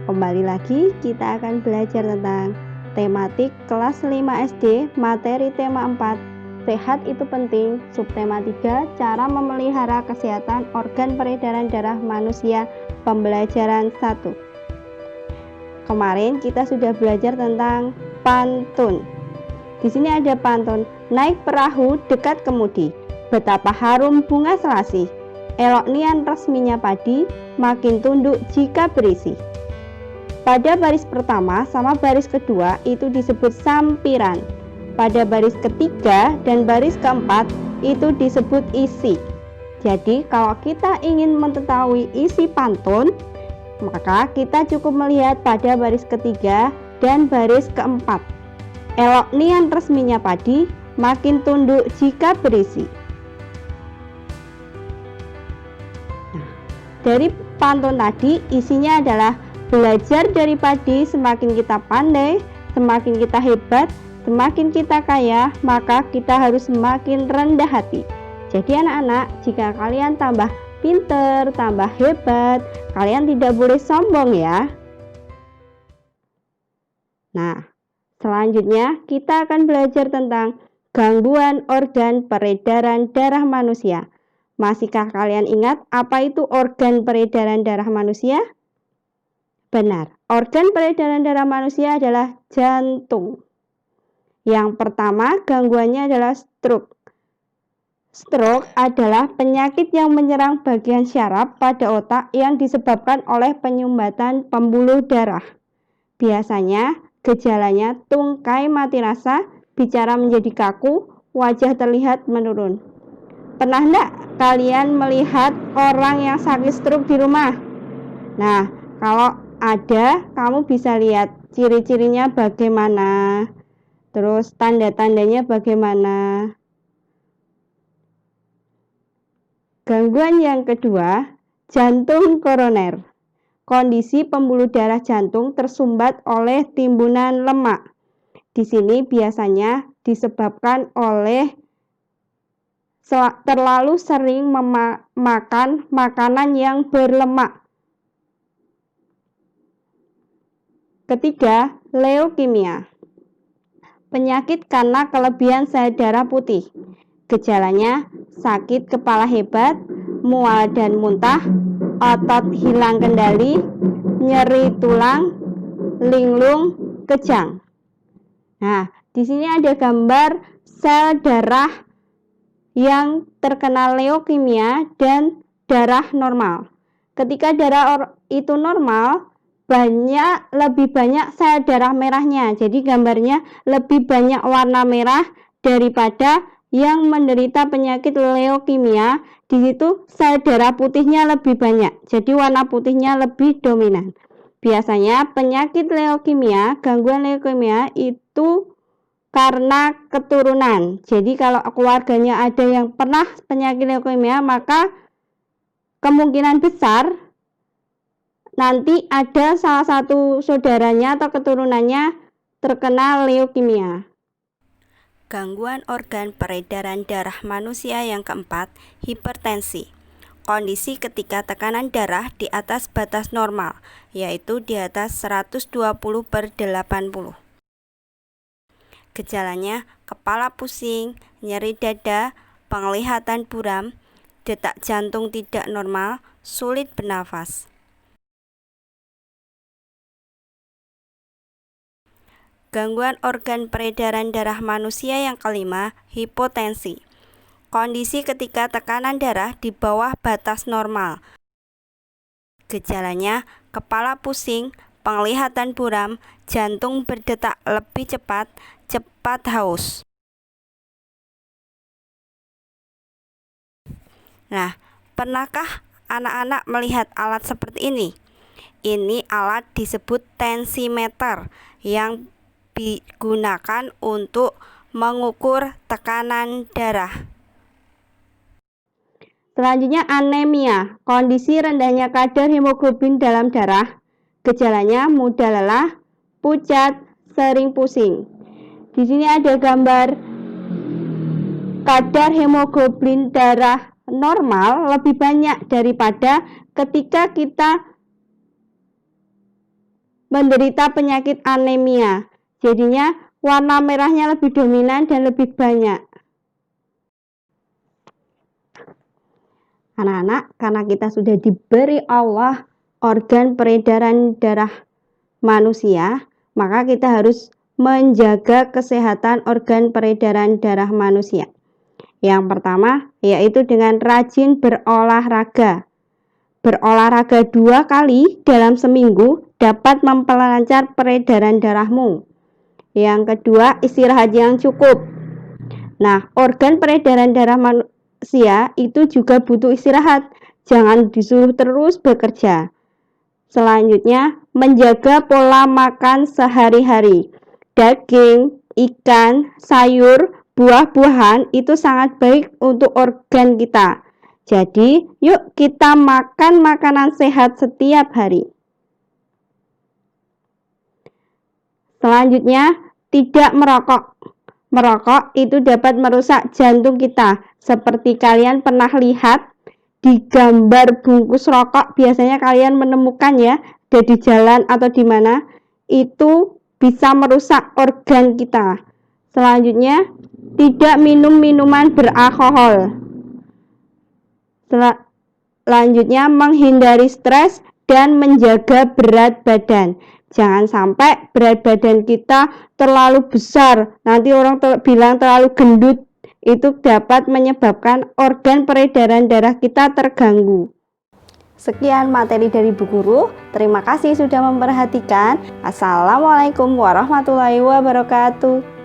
Kembali lagi kita akan belajar tentang tematik kelas 5 SD, materi tema 4, sehat itu penting, subtema 3, cara memelihara kesehatan organ peredaran darah manusia, pembelajaran 1. Kemarin kita sudah belajar tentang pantun. Di sini ada pantun, naik perahu dekat kemudi, betapa harum bunga selasih, elok nian resminya padi, makin tunduk jika berisi. Pada baris pertama sama baris kedua itu disebut sampiran. Pada baris ketiga dan baris keempat itu disebut isi. Jadi kalau kita ingin mengetahui isi pantun, maka kita cukup melihat pada baris ketiga dan baris keempat. Elok nian resminya padi, makin tunduk jika berisi. Nah, dari pantun tadi isinya adalah belajar dari padi, semakin kita pandai, semakin kita hebat, semakin kita kaya, maka kita harus semakin rendah hati. Jadi anak-anak, jika kalian tambah pinter, tambah hebat, kalian tidak boleh sombong ya. Nah, selanjutnya kita akan belajar tentang gangguan organ peredaran darah manusia. Masihkah kalian ingat apa itu organ peredaran darah manusia? Benar, organ peredaran darah manusia adalah jantung. Yang pertama, gangguannya adalah stroke. Stroke adalah penyakit yang menyerang bagian syaraf pada otak yang disebabkan oleh penyumbatan pembuluh darah. Biasanya, gejalanya tungkai mati rasa, bicara menjadi kaku, wajah terlihat menurun. Pernah enggak kalian melihat orang yang sakit stroke di rumah? Nah, kalau ada, kamu bisa lihat ciri-cirinya bagaimana, terus tanda-tandanya bagaimana. Gangguan yang kedua, jantung koroner. Kondisi pembuluh darah jantung tersumbat oleh timbunan lemak. Di sini biasanya disebabkan oleh terlalu sering memakan makanan yang berlemak. Ketiga, leukemia. Penyakit karena kelebihan sel darah putih. Gejalanya sakit kepala hebat, mual dan muntah, otot hilang kendali, nyeri tulang, linglung, kejang. Nah, di sini ada gambar sel darah yang terkena leukemia dan darah normal. Ketika darah itu normal, lebih banyak sel darah merahnya. Jadi gambarnya lebih banyak warna merah daripada yang menderita penyakit leukemia. Di situ sel darah putihnya lebih banyak. Jadi warna putihnya lebih dominan. Biasanya penyakit leukemia, gangguan leukemia itu karena keturunan. Jadi kalau keluarganya ada yang pernah penyakit leukemia, maka kemungkinan besar nanti ada salah satu saudaranya atau keturunannya terkena leukemia. Gangguan organ peredaran darah manusia yang keempat, hipertensi. Kondisi ketika tekanan darah di atas batas normal, yaitu di atas 120/80. Gejalanya kepala pusing, nyeri dada, penglihatan buram, detak jantung tidak normal, sulit bernafas. Gangguan organ peredaran darah manusia yang kelima, hipotensi. Kondisi ketika tekanan darah di bawah batas normal. Gejalanya kepala pusing, penglihatan buram, jantung berdetak lebih cepat, cepat haus. Nah, pernahkah anak-anak melihat alat seperti ini? Ini alat disebut tensimeter yang digunakan untuk mengukur tekanan darah. Selanjutnya anemia, kondisi rendahnya kadar hemoglobin dalam darah. Gejalanya mudah lelah, pucat, sering pusing. Di sini ada gambar kadar hemoglobin darah normal lebih banyak daripada ketika kita menderita penyakit anemia. Jadinya warna merahnya lebih dominan dan lebih banyak. Anak-anak, karena kita sudah diberi Allah organ peredaran darah manusia, maka kita harus menjaga kesehatan organ peredaran darah manusia. Yang pertama, yaitu dengan rajin berolahraga. Berolahraga 2 kali dalam seminggu dapat memperlancar peredaran darahmu. Yang kedua, istirahat yang cukup. Nah, organ peredaran darah manusia itu juga butuh istirahat. Jangan disuruh terus bekerja. Selanjutnya, menjaga pola makan sehari-hari. Daging, ikan, sayur, buah-buahan itu sangat baik untuk organ kita. Jadi, yuk kita makan makanan sehat setiap hari. Selanjutnya, tidak merokok. Merokok itu dapat merusak jantung kita. Seperti kalian pernah lihat di gambar bungkus rokok, biasanya kalian menemukan ya, ada di jalan atau di mana, itu bisa merusak organ kita. Selanjutnya, tidak minum minuman beralkohol. Selanjutnya, menghindari stres dan menjaga berat badan. Jangan sampai berat badan kita terlalu besar, nanti orang bilang terlalu gendut. Itu dapat menyebabkan organ peredaran darah kita terganggu. Sekian materi dari Bu Guru. Terima kasih sudah memperhatikan. Assalamualaikum warahmatullahi wabarakatuh.